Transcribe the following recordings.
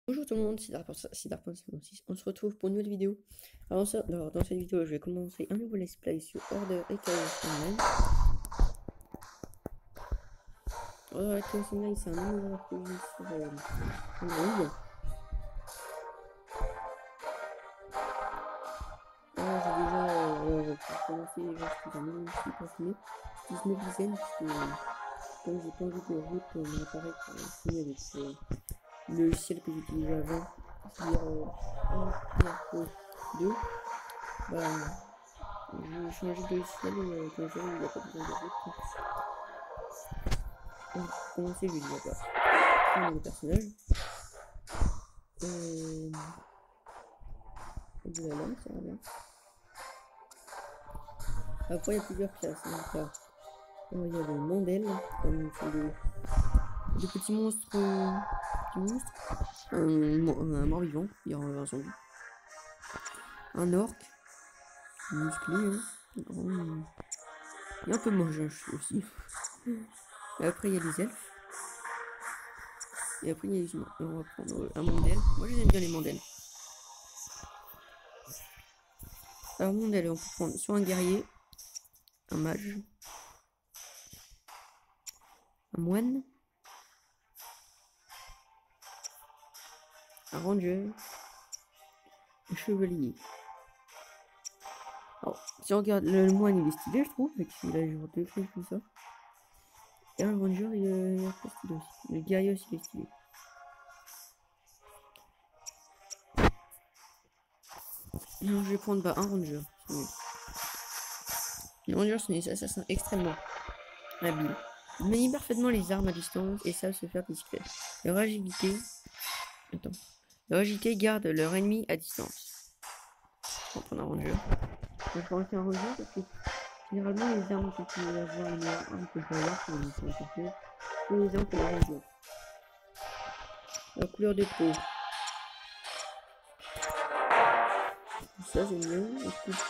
Bonjour tout le monde, c'est Dark.56. On se retrouve pour une nouvelle vidéo. Alors, dans cette vidéo, je vais commencer un nouveau let's play sur Order et Chaos Online. Order et Chaos Online, c'est un nouveau RPG sur Android. Alors, j'ai déjà, pour commencer, déjà, je suis un nouveau site pour filmer. Je dis dizaines, parce que comme j'ai pas envie de route mon appareil pour filmer avec le logiciel que j'utilisais avant, c'est-à-dire Premiere Pro 2, bah, j'ai changé de logiciel et comme ça, il n'y a pas besoin de route. Donc, pour commencer, je vais déjà créer un nouveau personnage. De la lame, ça va bien. Après, il y a plusieurs classes. Donc, il y a le Mondel, comme c'est des petits monstres. Un mort-vivant, il y a un zombie. Un orc, musclé, hein, grand. Et un peu moche aussi. Et après, il y a des elfes. Et après, il y a les humains. Et on va prendre un Mondel. Moi, j'aime bien les Mondels. Alors, Mondel, on peut prendre soit un guerrier, un mage, un moine, un ranger, un chevalier. Alors, si on regarde le moine, il est stylé, je trouve, avec il a genre deux flèches comme ça. Et le ranger, il est un peu stylé aussi. Le guerrier aussi, il est stylé. Non, je vais prendre un ranger. Le ranger, c'est un assassin extrêmement habile. Il manie parfaitement les armes à distance et savent se faire discret. Leur agilité. Attends. Leur agilité garde leur ennemi à distance. On va prendre un ranger. Je vais prendre un ranger parce que généralement, les armes que tu vas avoir, les armes que tu vas avoir, c'est les missions parfaites. Et les armes que les ranger. La couleur de peau. Ça, j'aime bien. Écoute.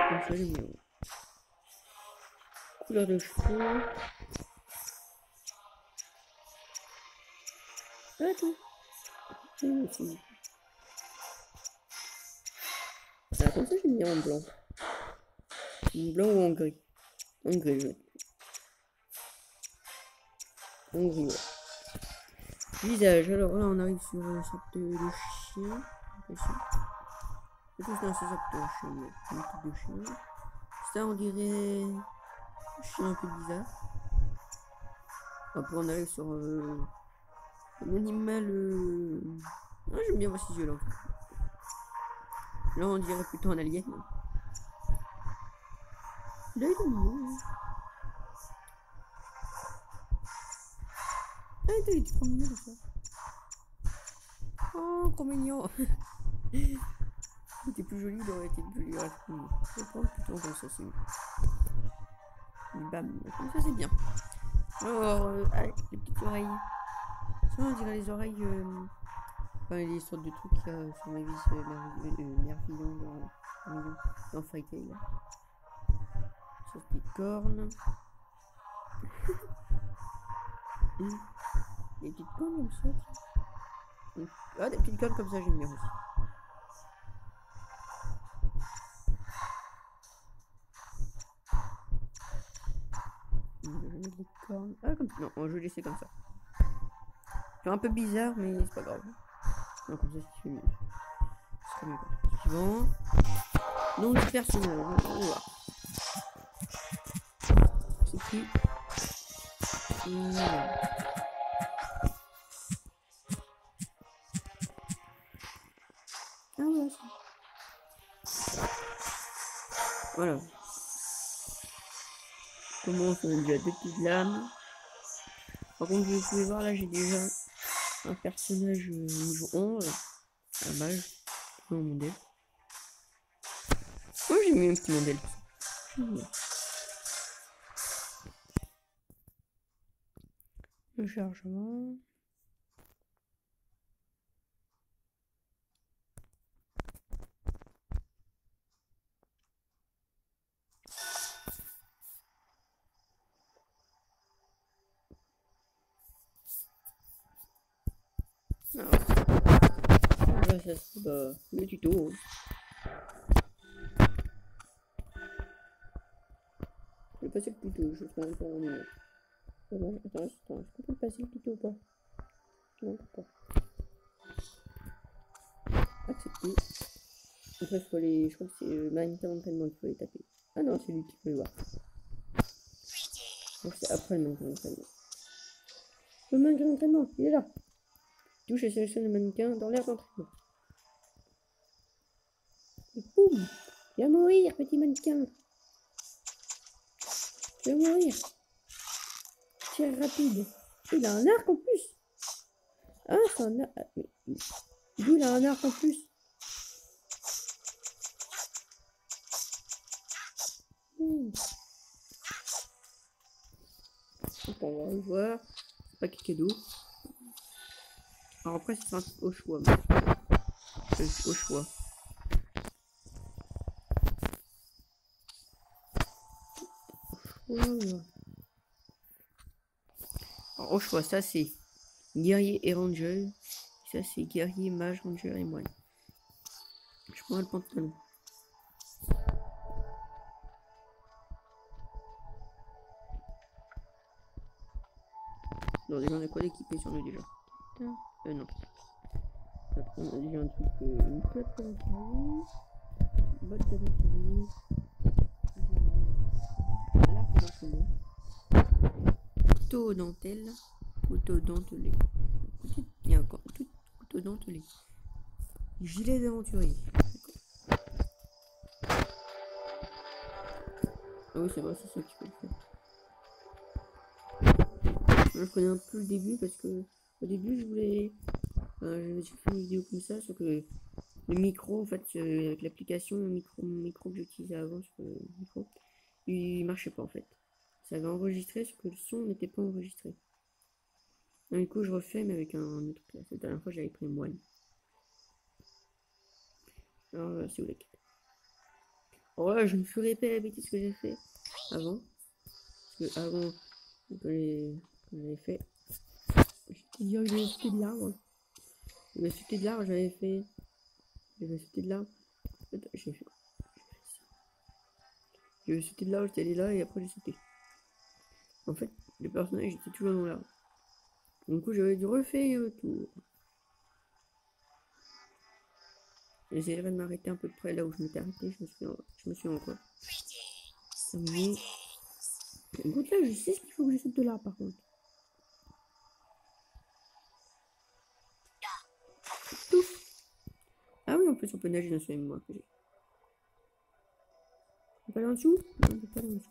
Comme ça, j'aime bien. Couleur de cheveux. Attends. Ah, comme ça, j'aime bien en blanc. En blanc ou en gris. En gris, je vais. En gris, ouais. Visage, alors là on arrive sur une sorte de chien. C'est une sorte de chien, une type de chien. Ça on dirait un chien un peu bizarre. Après on arrive sur un animal. Ah, j'aime bien voir ces yeux là. Là on dirait plutôt un alien. Là il est mignon. Ah il est trop mignon ça. Oh trop mignon. Il était plus joli, il aurait été plus joli. Je vais prendre plutôt comme ça, c'est mieux. Bam, comme ça c'est bien. Alors, avec les petites oreilles. Ça on dirait les oreilles. Enfin, les sortes de trucs qu'il y a sur ma vis merveilleux dans Fairy Tail. Sur des cornes. Des petites cornes comme ça. Ah, des petites cornes comme ça, j'aime bien aussi. Des cornes. Ah, comme ça. Non, je vais laisser comme ça. C'est un peu bizarre, mais c'est pas grave. Non, comme ça, c'est mieux. Ce serait mieux. Suivant. Nom du personnage. On va voir. C'est qui? Ah ouais, voilà. Commence, on a déjà deux petites lames. Par contre, vous pouvez voir là, j'ai déjà un personnage niveau 11. Un mage. Un modèle. Moi, j'ai mis un petit modèle. Le chargement. Ah. Ouais, ça c'est le tuto. Je vais passer le tuto, je ferai un peu en mieux. Bon, attends, est-ce qu'on peut le passer le tuto ou pas? Non, pas. Accepter. Après, il faut aller. Je crois que c'est le maintien d'entraînement qu'il faut les taper. Ah non, c'est lui qui peut le voir. Donc c'est après le maintien d'entraînement. Le maintien d'entraînement, il est là. Touche et sélectionne le mannequin dans l'air d'entraînement. Et boum! Il va mourir, petit mannequin. Il va mourir. Tir rapide. Il a un arc en plus. Ah, c'est un arc. Mais lui, il a un arc en plus. Donc on va revoir. C'est pas cadeau. Alors après, c'est un au choix. Au choix. Alors, au choix, ça c'est guerrier et ranger. Ça c'est guerrier, mage, ranger et moine. Je prends le pantalon. Non, déjà on a quoi d'équipé sur nous déjà? Non. Après, on a déjà un truc, une flotte d'aventurier, botte d'aventurier, l'arc d'entraînement, couteau dentelle, couteau dentelé. Il y a encore tout couteau dentelé. Gilet d'aventurier. Ah oui, c'est vrai, c'est ça qu'il faut le faire. Je connais un peu le début parce que au début je voulais. J'avais fait une vidéo comme ça, sauf que le micro, en fait, avec l'application, le micro que j'utilisais avant sur le micro, il marchait pas en fait. Ça avait enregistré, sauf que le son n'était pas enregistré. Donc, du coup, je refais, mais avec un autre classe. La dernière fois, j'avais pris moine. Alors, c'est où la quête? Oh là, je me suis répété la bêtise que j'ai fait avant. Parce que avant, quand j'avais fait. J'étais dit, je vais sauter de l'arbre. Je vais sauter de l'arbre, j'avais fait. Je vais sauter de l'arbre. J'ai fait quoi? Je vais sauter de l'arbre, j'étais allé là et après j'ai sauté. En fait, le personnage était toujours dans l'arbre. Du coup, j'avais dû refaire le tour. J'essaierai de m'arrêter un peu près là où je m'étais arrêté. Je me suis encore. Mais... Écoute, là, je sais ce qu'il faut que je saute de l'arbre par contre. Touf. Ah oui, en plus, on peut nager dans ce mémoire que j'ai. On peut aller en dessous? Non, on peut pas aller en dessous.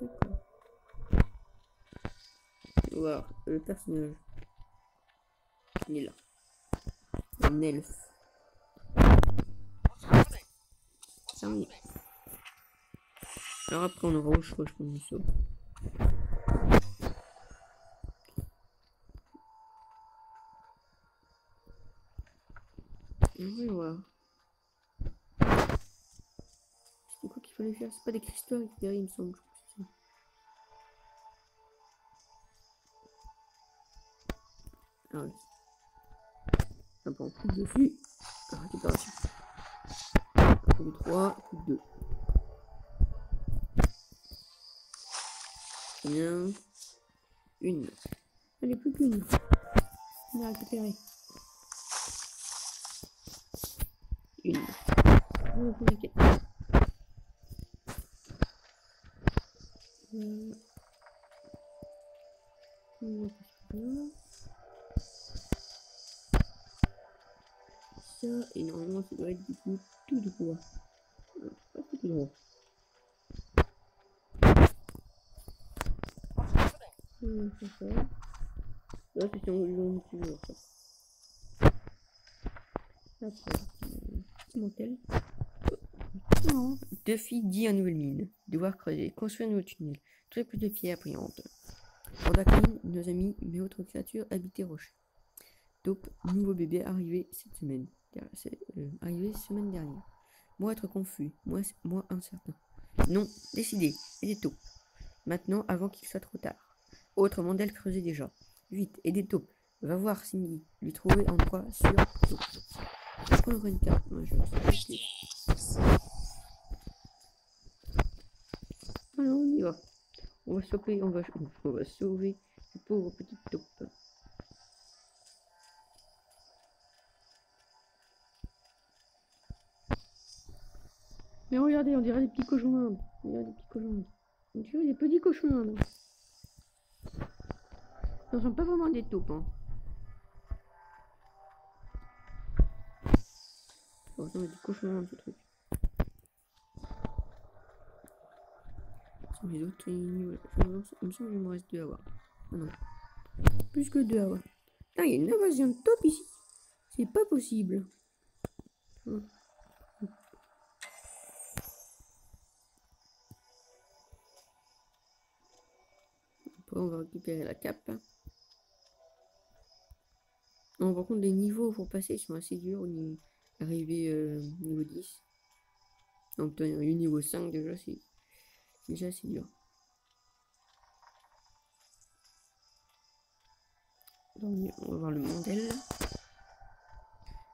D'accord. On va voir le personnage. Il est là. Un elfe. Terminé. Alors après on aura au choix, je pense, ça. On va voir. C'est quoi qu'il fallait faire? C'est pas des cristaux récupérés, il me semble. Je crois que c'est ça. Ah oui. Un peu en coup dessus. Récupération. Coup de 3, coup de 2. Bien. Une. Allez, plus qu'une. On a récupéré. Une. On prend la quête. Ça, et normalement ça doit être du coup tout droit. Non, pas tout droit. C'est ça. Là, c'est si on toujours ça. Après, mental. Non. Duffy dit à nouvelle mine. Devoir creuser, construire un nouveau tunnel. Trouver plus de pierres brillantes. Pour Dakine, nos amis, mais autres créatures habitaient rocher. Taupe, nouveau bébé arrivé cette semaine. Arrivé semaine dernière. Moi être confus, moi incertain. Non, décidé, aidez Taupe. Maintenant, avant qu'il soit trop tard. Autre Mandel creusait déjà. Vite, aidez Taupe. Va voir Cindy. Lui trouver un endroit sûr. Je vais prendre une carte. Ouais, je vais alors on y va. On va sauver, on va sauver le pauvre petit taupe. Mais regardez, on dirait des petits cochons d'Inde. On dirait des petits cochons d'Inde. On dirait des petits cochons d'Inde. Ce ne sont pas vraiment des taupes, hein. Ça ressemble à des cochons d'Inde, ce truc. Les autres, il me semble qu'il me reste 2 à voir. Ah non. Plus que 2 à voir. Putain, il y a une invasion de taupes ici. C'est pas possible. Après, on va récupérer la cape. Non, par contre, les niveaux pour passer sont assez durs. Arriver niveau 10. Donc, obtenir le niveau 5 déjà, c'est déjà assez dur. Donc, on va voir le modèle.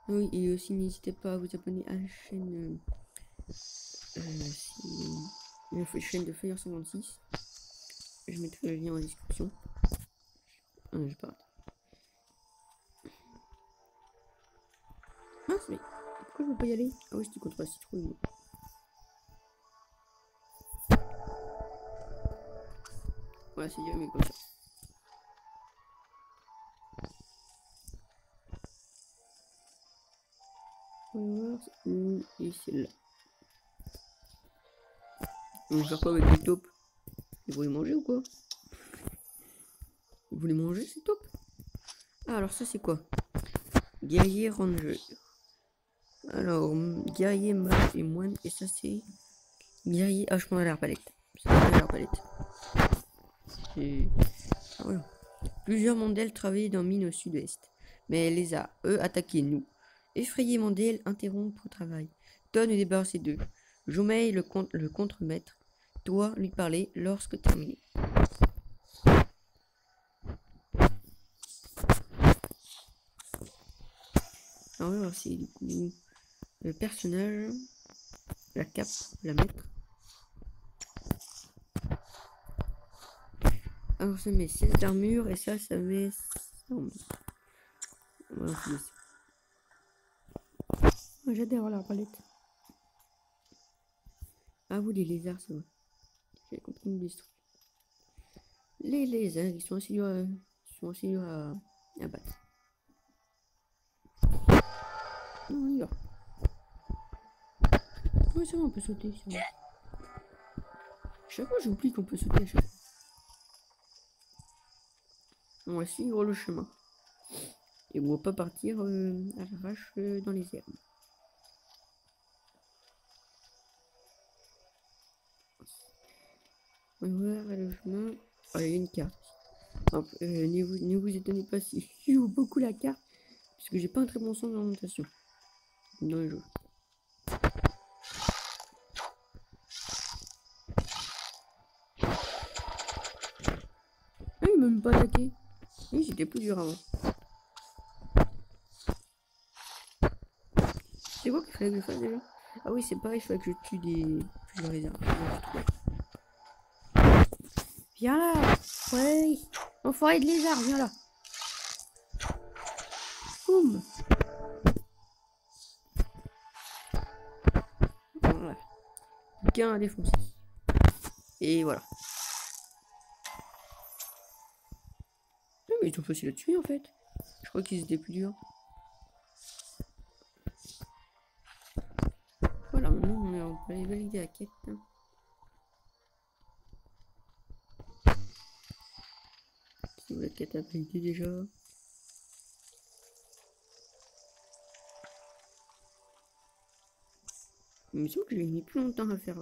Oui, et aussi n'hésitez pas à vous abonner à la chaîne la chaîne de Fire 56. Je mettrai le lien en description. Ah non, je parle. Ah, mais pourquoi je veux pas y aller? Ah oui, c'était contre la citrouille. Voilà, c'est bien, mais comme ça. On va voir où est celle-là. On va faire quoi avec les taupes? Vous les manger ou quoi? Vous les mangez ces taupes? Ah, alors ça c'est quoi? Guerrier ranger. Alors, guerrier, mage et moine. Et ça c'est guerrier. Ah, je prends à l'arbalète. C'est à l'arbalète. Ah, voilà. Plusieurs Mandel travaillaient dans mine au sud-ouest. Mais elle les a, eux, attaqués, nous. Effrayé Mandel interrompt le travail. Donne est débarrassé d'eux. Jomei le contremaître doit lui parler lorsque terminé. Alors on va voir si du coup le personnage, la cape, la mettre. Alors ça met 16 d'armure et ça met 100. Voilà, j'adore la palette. Ah vous les lézards, ça va. J'ai compris une trucs. Les lézards, ils sont assez durs à battre. Non, on y va. Oui, c'est bon, on peut sauter. Chaque fois, j'oublie qu'on peut sauter à chaque fois. On va suivre le chemin. Et on va pas partir à l'arrache dans les herbes. On va voir le chemin. Ah, il y a une carte. Ne vous étonnez pas si je joue beaucoup la carte. Parce que j'ai pas un très bon sens d'orientation dans les jeux. Ah, il m'a même pas attaqué. Oui, c'était plus dur avant. C'est quoi qu'il fallait que je fasse déjà? Ah oui, c'est pareil, il fallait que je tue plusieurs lézards. Viens là! Ouais! Enfoiré de lézard, viens là! Boum! Voilà. Qu'un à défoncer. Et voilà. Mais ils sont faciles à tuer en fait. Je crois qu'ils étaient plus durs. Voilà, maintenant on peut aller valider la quête. Si la quête a validé déjà. Il me semble que j'ai mis plus longtemps à faire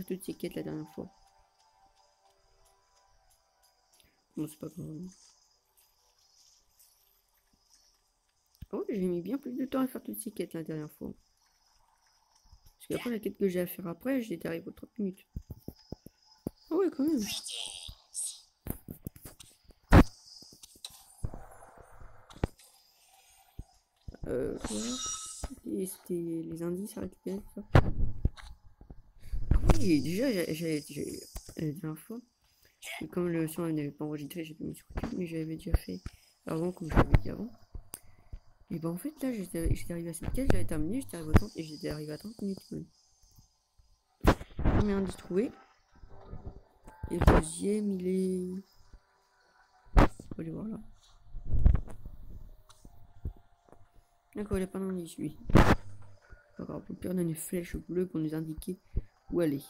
toutes ces quêtes la dernière fois. Bon, c'est pas grave. Oh, j'ai mis bien plus de temps à faire toutes ces quêtes la dernière fois. Parce qu'après, la quête que j'ai à faire après, j'étais arrivé aux 30 minutes. Ah ouais, quand même. Quoi? C'était les indices à récupérer, tout ça. Ah oui, déjà, la dernière fois, et comme le son n'avait pas enregistré, j'ai mis sur YouTube, mais j'avais déjà fait avant, comme je l'avais dit avant. Et ben en fait, là, j'étais arrivé à cette case, j'avais terminé, j'étais arrivé à 30, et j'étais arrivé à 30 minutes même. Premier indice trouvé. Et le deuxième, il est... On va aller voir là. D'accord, il a pas d'indice, lui. D'accord, on peut on a une flèche bleue pour nous indiquer où aller.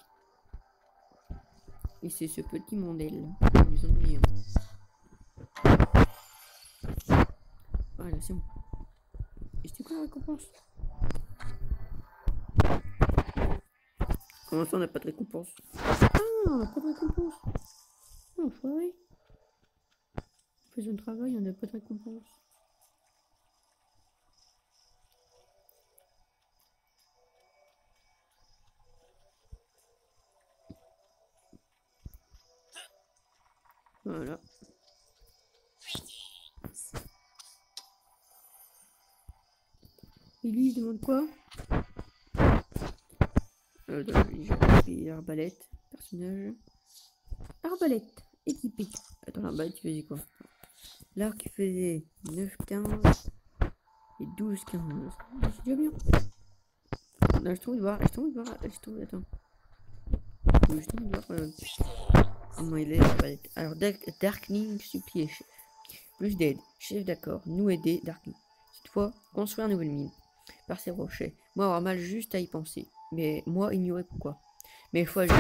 Et c'est ce petit mondel qui nous ennuie. Voilà, c'est bon. Et c'était quoi la récompense? Comment ça, on n'a pas de récompense? Ah, on n'a pas de récompense. Oh, enfoiré. On fait un travail, on n'a pas de récompense. Voilà. Et lui, il demande quoi? J'ai arbalète, personnage. Arbalète, équipé. Attends, l'arbalète, il faisait quoi? L'arc, il faisait 9-15 et 12-15. C'est déjà bien. Là, je trouve de voir, attends. Je trouve de voir comment il est l'arbalète. Alors, Darkling supplié. Plus d'aide. Chef d'accord. Nous aider, Darkling. Cette fois, construire une nouvelle mine. Par ces rochers. Moi, avoir mal juste à y penser. Mais moi, ignorer pourquoi. Mais il faut agir.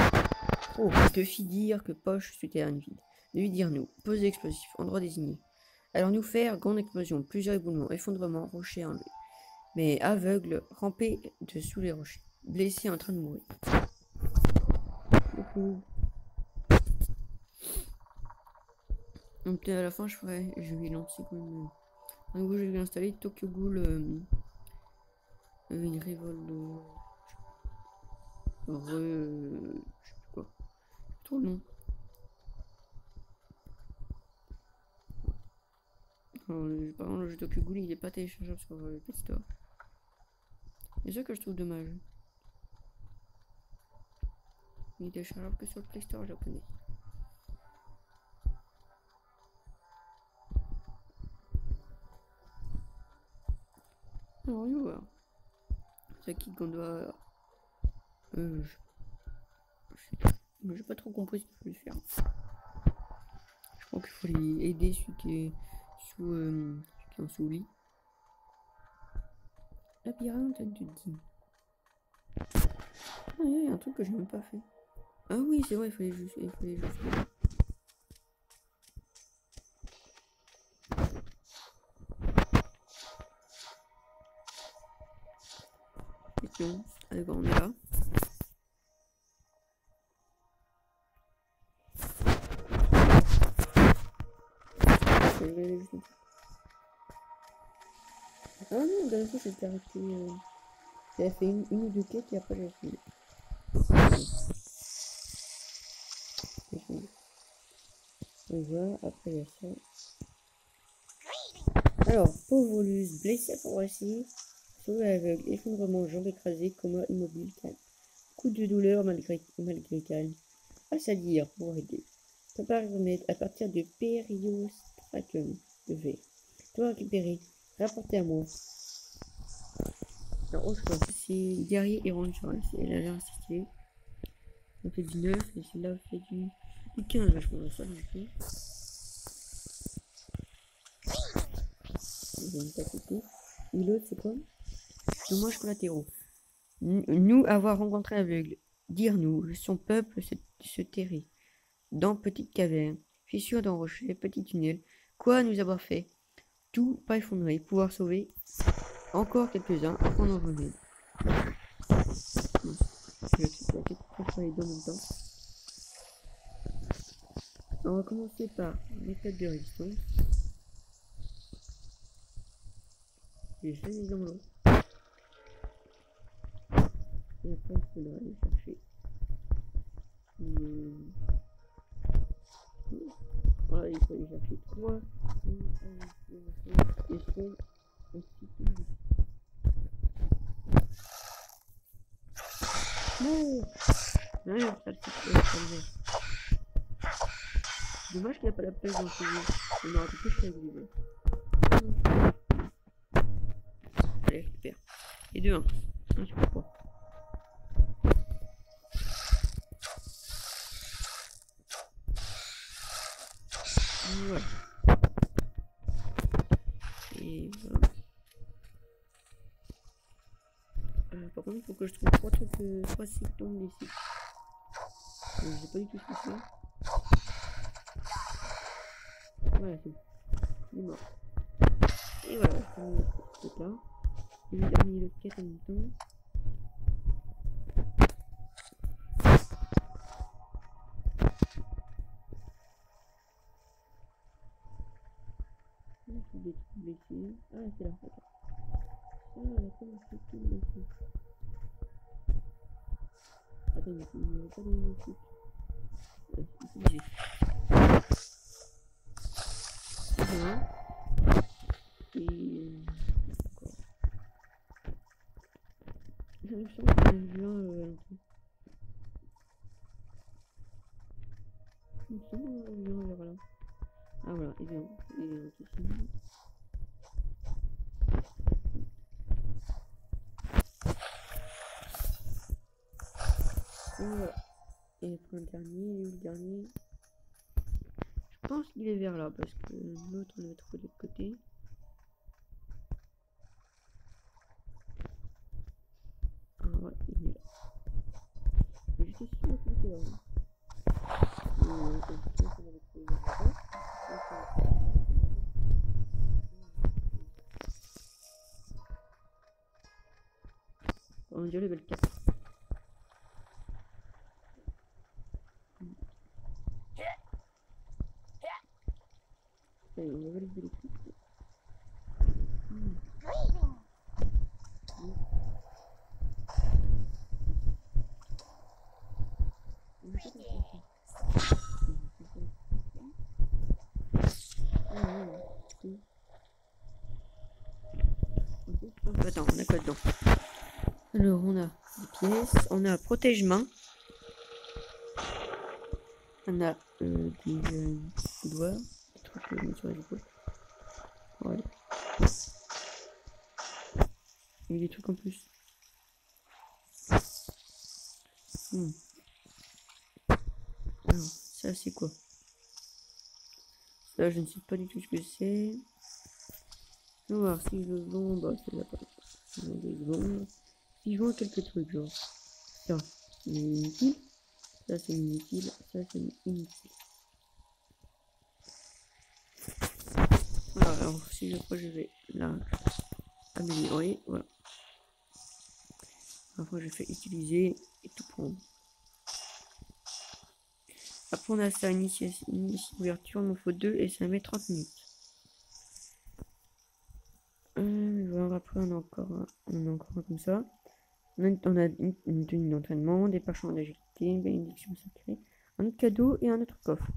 Oh, te fit dire que poche sous terrain vide. De lui dire nous. Pose explosif. Endroit désigné. Alors nous faire grande explosion. Plusieurs éboulements. Effondrement. Rocher enlevé. Mais aveugle. Ramper dessous les rochers. Blessé en train de mourir. Donc à la fin, je vais lancer quand même. En gros, je vais installer Tokyo Ghoul. Une révolte. Je sais plus quoi. Trop long. Par contre, le jeu Tokyo Ghoul, il est pas téléchargeable sur le Play Store. C'est ça que je trouve dommage. Il est téléchargeable que sur le Play Store japonais. Alors, on va voir. C'est qui qu'on doit. J'ai pas trop compris ce qu'il fallait faire. Je crois qu'il fallait aider celui qui est en sous lit. Labyrinthe de Dean. Ah, il y a un truc que j'ai même pas fait. Ah oui, c'est vrai, il fallait juste. Question. Allez, on est là. Ah non, la dernière fois j'étais arrêté. J'avais fait une ou deux quêtes et après j'avais fini. On voit, après il y a ça. Alors, pauvre Luz, blessé pour voici. Sauvé aveugle, effondrement, jambes écrasées, coma immobile, calme. Coup de douleur malgré calme. À salir pour aider. Prépare remède à partir de Periostracum de verre. Toi récupérer, rapporter à moi. Alors, autre chose, c'est guerrier et ranger. Elle a l'air assez stylée. On fait du 9 et celle-là fait du 15. Là, je pense ça, du coup. Et l'autre, c'est quoi? Dommages collatéraux. Nous avoir rencontré aveugle. Dire-nous, son peuple se terrait. Dans petite caverne, fissure dans rocher, petit tunnel. Quoi nous avoir fait? Tout pas effondré, pouvoir sauver. Encore quelques-uns, prendre en remède. Je vais les deux en même temps. On va commencer par méthode de résistance. J'ai choisi dans l'eau. Et après, il faudra aller chercher. Voilà, il faut aller chercher 3. Et son ainsi. Non. Ouais, ça, c'est dommage qu'il n'y a pas la pêche dans ce jeu. On aura tout pêché avec lui. Allez, récupère. Et 2-1. Je sais pas pourquoi. Voilà. Et voilà. Par contre, il faut que je trouve 3 trucs, 3 sectons d'ici. Je sais pas du tout ce que c'est. Voilà, c'est bon. Il est mort. Et voilà, je prends le truc là. Et je vais terminer le quête en même temps. Des trucs blessés. Ah, c'est là, d'accord. Ah, d'accord, c'est tout blessé. Attends, il n'y a pas de trucs. Utilisé. C'est bien. Et. D'accord. J'ai l'impression qu'il y en a vu un à l'entrée. Il me semble qu'il y en a vu un vers là. Ah voilà, il vient. Il est ici. Et voilà. Et après un dernier, et le dernier. Je pense qu'il est vers là parce que l'autre on l'a trouvé de l'autre côté. Ah ouais, il est là. Mais j'étais sûr qu'il était là. On dirait level 4. Allez, on va valider les trucs. Attends, on a quoi dedans? Alors, on a des pièces, on a protège-main, on a des doigts, des trucs sur les épaules. Voilà. Il y a des trucs en plus. Alors, ça c'est quoi? Ça, je ne sais pas du tout ce que c'est. On va voir si je vends, bah c'est là pas. Si je vends quelques trucs, genre ça, c'est inutile. Ça, c'est inutile. Ça, c'est inutile. Voilà, alors si je crois que je vais là améliorer, voilà. Après, je fais utiliser et tout prendre. Après, on a ça, initiation, ouverture, il m'en faut 2 et ça met 30 minutes. Voilà, après, on a encore un comme ça. On a une tenue d'entraînement, des parchemins d'agilité, une bénédiction sacrée, un autre cadeau et un autre coffre.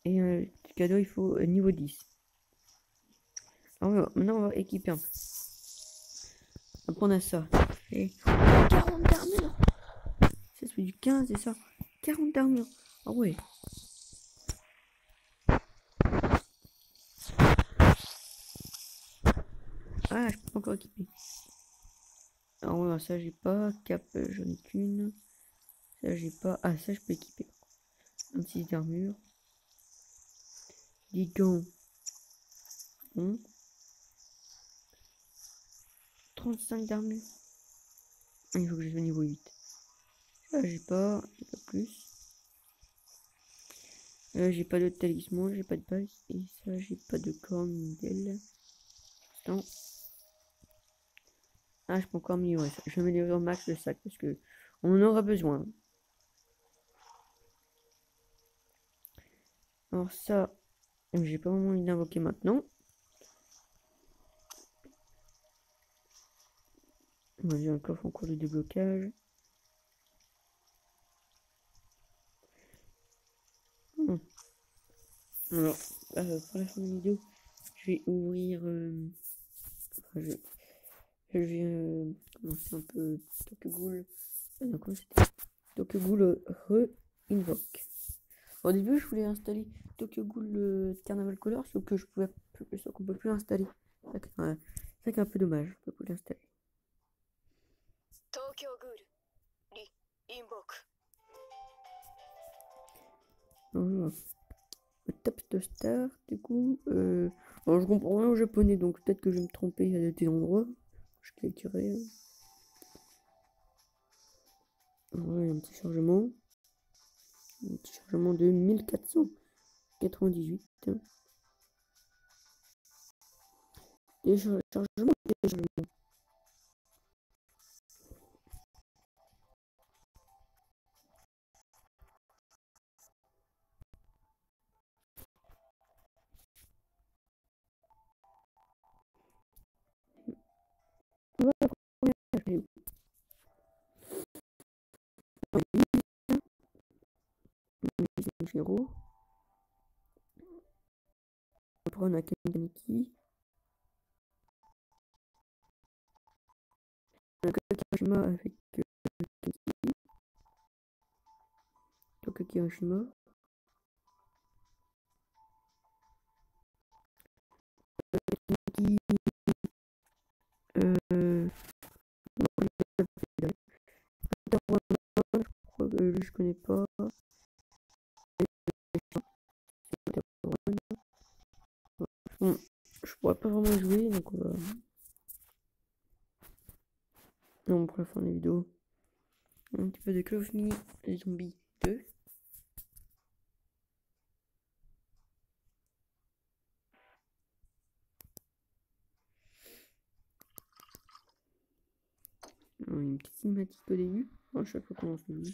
Et le cadeau, il faut niveau 10. Alors, maintenant, on va équiper un peu. Après, on a ça. Et 40 d'armure. Ça, c'est du 15 et ça. 40 d'armure. Ah ouais. Ah, je peux pas encore équiper. Alors, ouais, ça, j'ai pas. Cap, j'en ai qu'une. Ça, j'ai pas. Ah, ça, je peux équiper. 26 d'armure. Des gants. Bon. 35 d'armure. Il faut que je sois niveau 8. Ça, j'ai pas plus. J'ai pas de talisman, j'ai pas de base. Et ça, j'ai pas de corne ni d'aile. Attends. Ah, je peux encore améliorer ça. Je vais améliorer au max le sac parce que on en aura besoin. Alors ça, j'ai pas vraiment envie d'invoquer maintenant. J'ai un coffre en cours de déblocage. Alors, pour la fin de la vidéo, je vais ouvrir je vais commencer un peu Tokyo Ghoul. Donc, c'était Tokyo Ghoul Re-Invoke. Au début, je voulais installer Tokyo Ghoul Carnival Color, sauf que sauf qu'on peut plus l'installer. C'est un peu dommage, on peut plus l'installer. Tokyo Ghoul Re-Invoke. Voilà. Le top de star, du coup, alors je comprends rien au japonais, donc peut-être que je vais me tromper à des endroits. Je cliquerai. Voilà, il y a un petit chargement. Un petit chargement de 1498. Téléchargement. Après, on a Kaneki. On a Kakirashima avec Kaneki. Kakirashima. Kaneki. Je connais pas. Bon, je pourrais pas vraiment jouer, donc on va. Non, pour la fin des vidéos. Un petit peu de Call of Mini Zombie 2. Une petite cinématique au début. À chaque fois qu'on lance le jeu.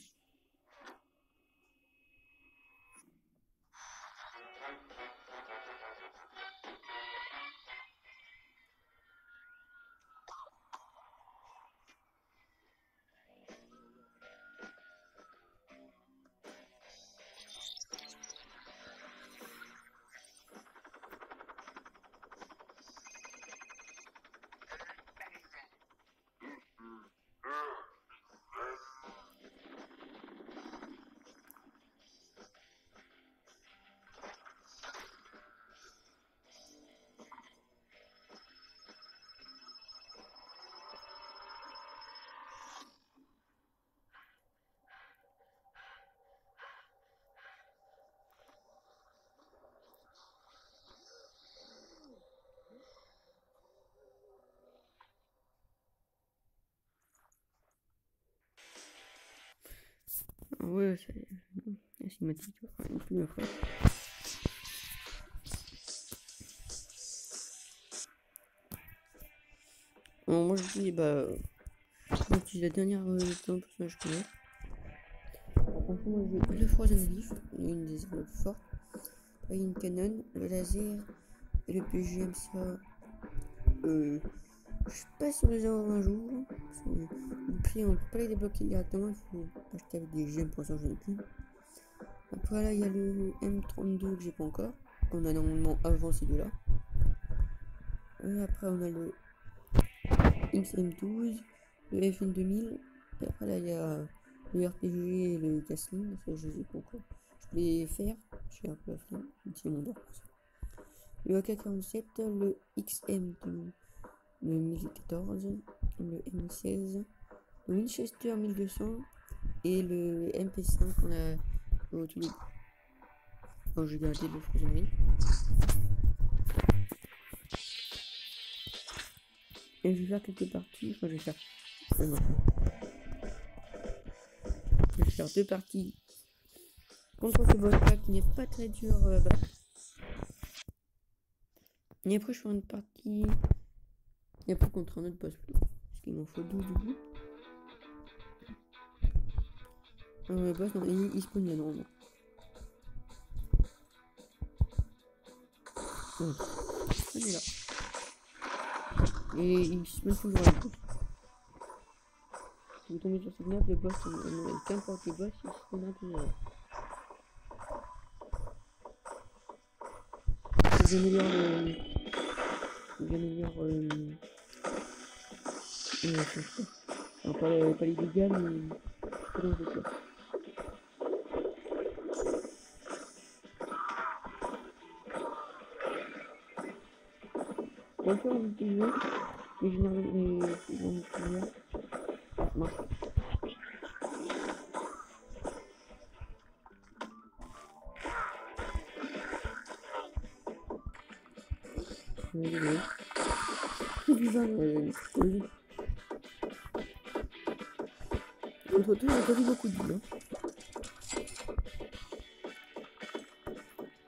Ouais, c'est la cinématique. Une première fois. Alors, moi je dis, j'utilise la dernière personnage que j'ai. Franchement, moi j'ai le Frozen Leaf, une des armes les plus fortes. Une canon, le laser et le PGM, ça. Je suis pas sûr de les avoir un jour. Le prix, on peut pas les débloquer directement, il faut acheter avec des gemmes, pour ça j'en ai plus. Après là, il y a le M32 que j'ai pas encore. On a normalement avant ces deux-là. Après on a le XM12, le FN2000. Et après là, il y a le RPG et le Gasling. Ça, je les ai pas encore. Je peux les faire. J'ai un peu la flemme. C'est mon pour ça. Le AK-47, le XM2, le 1014, le M16, le Winchester 1200 et le MP5 qu'on a au tout début. Bon, j'ai gardé le Frozen. Et je vais faire quelques parties. Enfin, je vais faire. Non. Je vais faire deux parties contre ce boss là qui n'est pas très dur à battre. Et après, je ferai une partie. Et après, contre un autre boss plutôt. Parce qu'il m'en faut 12 du coup. Le boss, non, il spawn là normalement. Voilà. Il est là. Et il spawn toujours là. Si vous tombez sur cette map, le boss, qu'importe le boss, il spawnera toujours là. J'améliore Enfin, pas les dégâts, mais pas dans le cas. On va faire un vidéo, mais généralement, non. C'est bizarre, entre tout, j'ai pas vu beaucoup de vie. Hein.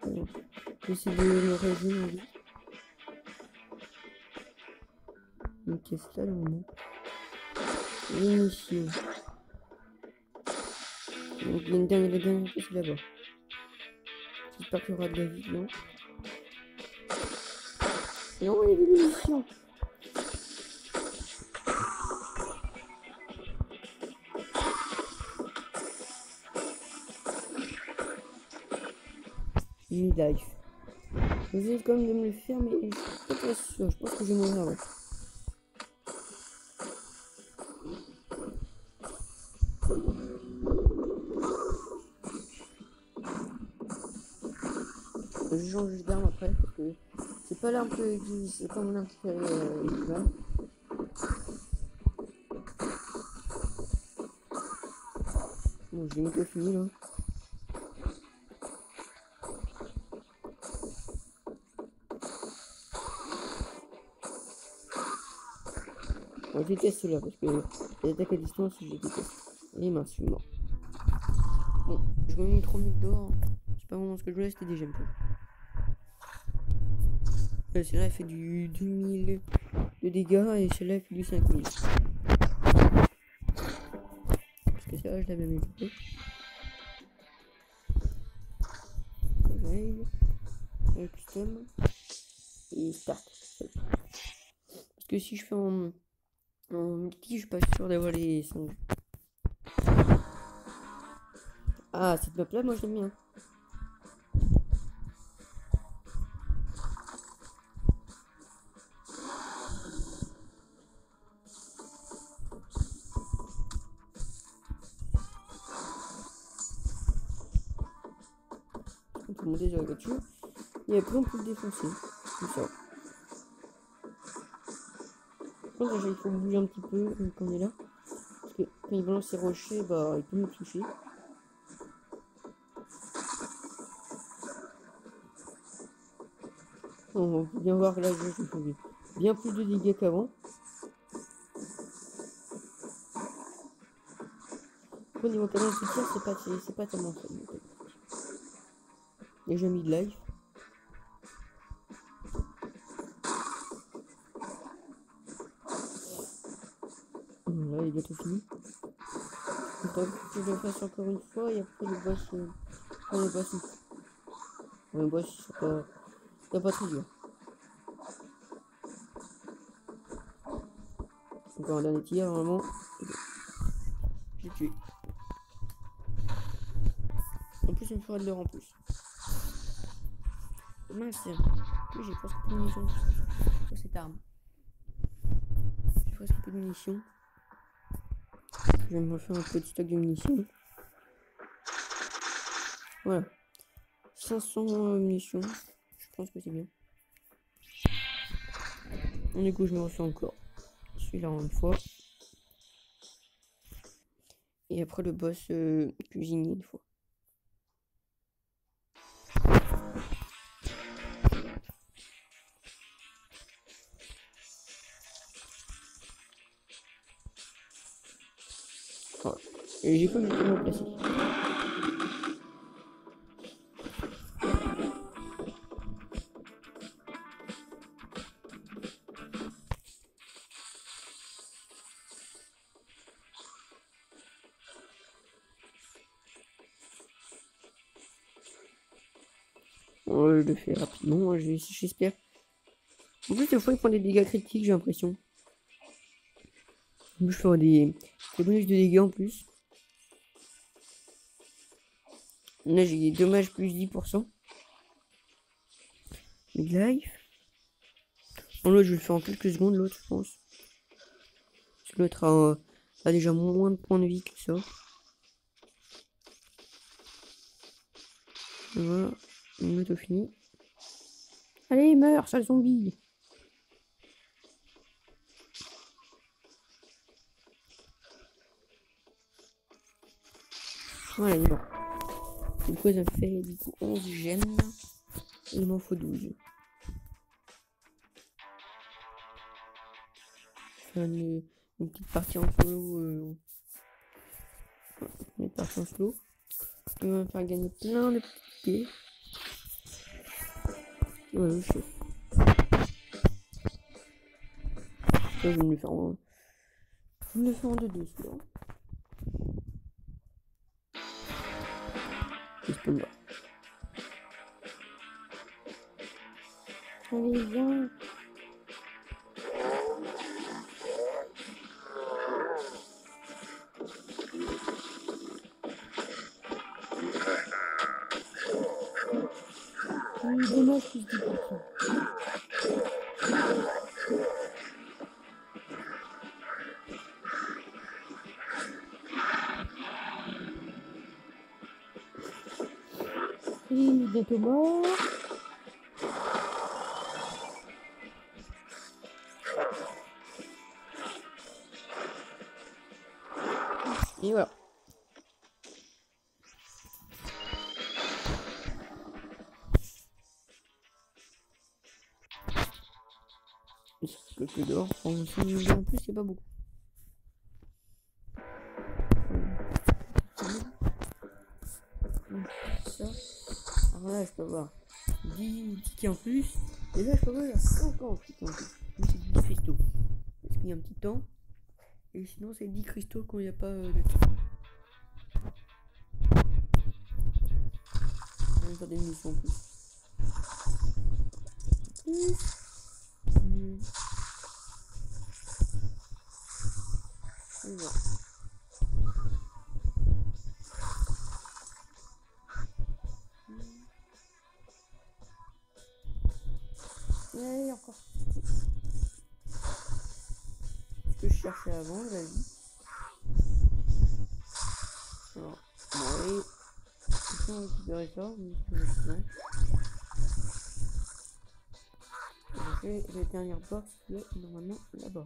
Alors, j'essaie de me résumer en vie. Donc, qu'est-ce qu'il y a là normalement? L'émission. Donc, la dernière pièce là-bas. J'espère qu'il y aura de la vie, non? Non, il y a des munitions. Mid-life. J'essaie quand même de me le faire, mais je suis pas très sûr. Je pense que je vais mourir. Ouais. Je change d'arme après parce que c'est pas l'arme que c'est pas mon arme préférée. Bon, je l'ai bientôt fini là. Bon, je déteste cela parce que les attaques à distance, je les déteste. Et mince, je suis mort. Bon, je remets mis 3000 d'or. C'est pas vraiment ce que je voulais, c'était déjà un peu. Celle-là elle fait du 2000 de dégâts et celle-là elle fait du 5000. Parce que ça, je l'avais mis. Ouais, custom et start. Parce que si je fais en multi, je suis pas sûr d'avoir les 5. Ah, cette map là, moi je l'aime bien. On peut monter sur la voiture et après on peut le défoncer. Comme ça. Je pense qu'il faut bouger un petit peu quand on est là. Parce que quand il balance ses rochers, bah il peut nous toucher. On peut bien voir que là je fais bien plus de dégâts qu'avant. Au niveau cadence de tir, c'est pas tellement ça. Déjà mis de live. Là, il est bientôt fini. Donc, je le fasse encore une fois et après le boss. Le boss, c'est pas très dur. Encore un dernier tir, normalement. J'ai tué. En plus, il me faudra de l'heure en plus. Mince, j'ai presque plus de munitions sur cette arme. J'ai presque plus de munitions. Je vais me refaire un petit stock de munitions. Voilà. 500 munitions. Je pense que c'est bien. Du coup, je me refais encore. Celui-là une fois. Et après le boss cuisinier une fois. Voilà. Et j'ai pas vu comment le placer. Je le fais rapidement, j'espère. En plus, des fois, il prend des dégâts critiques, j'ai l'impression. Je fais des bonus de dégâts en plus. Là, j'ai des dommages plus 10%. Life. Bon, là, je vais le faire en quelques secondes, l'autre, je pense. Parce L'autre a déjà moins de points de vie que ça. Voilà, on a tout fini. Allez, meurs, sale zombie! Voilà, il est mort. Du coup, ça fait du coup 11 gemmes. Il m'en faut 12. Enfin, une petite partie en solo. Une partie en solo. Il va me faire gagner plein de petits pieds. Et voilà, je sais. Ça, je vais me le faire en... Je vais me le faire en 2-2, celui-là. Et je peux le voir. Allez, viens. Oui, dommage que je dis pas ça. Il est bientôt mort. Et voilà. Quelques d'or. En plus, c'est pas beaucoup. Ça. Alors là, je peux avoir 10 tickets en plus. Et là, je peux avoir 50 tickets en plus. Donc, c'est 10 cristaux. Parce qu'il y a un petit temps. Et sinon, c'est 10 cristaux quand il n'y a pas de temps. On va faire des missions en plus. Et voilà. Et encore. Ce que je cherchais avant, la vie. Alors, bon, allez. On va récupérer ça. J'ai fait la dernière box qui est normalement là-bas.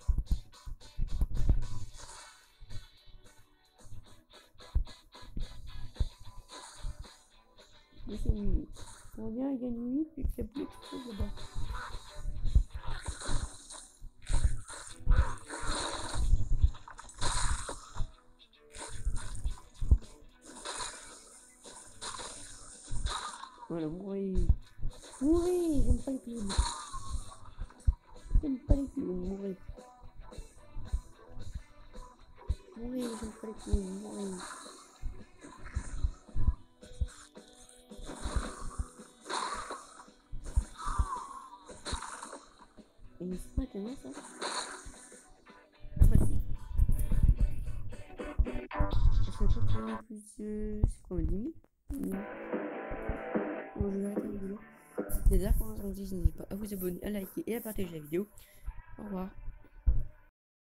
Mais c'est 8. On vient, il gagne 8 puis qu'il n'y a plus de choses là-bas. Voilà, mourez. Mourez, j'aime pas les clowns. J'aime pas les clowns, mourez. Mourez, j'aime pas les clowns, mourez. Et c'est pas tellement ça. Ah bah si. Est-ce que je peux plus de... C'est quoi, 10 000 non. Bon, je vais arrêter la vidéo. C'est là pour l'instant, n'hésitez pas à vous abonner, à liker et à partager la vidéo. Au revoir.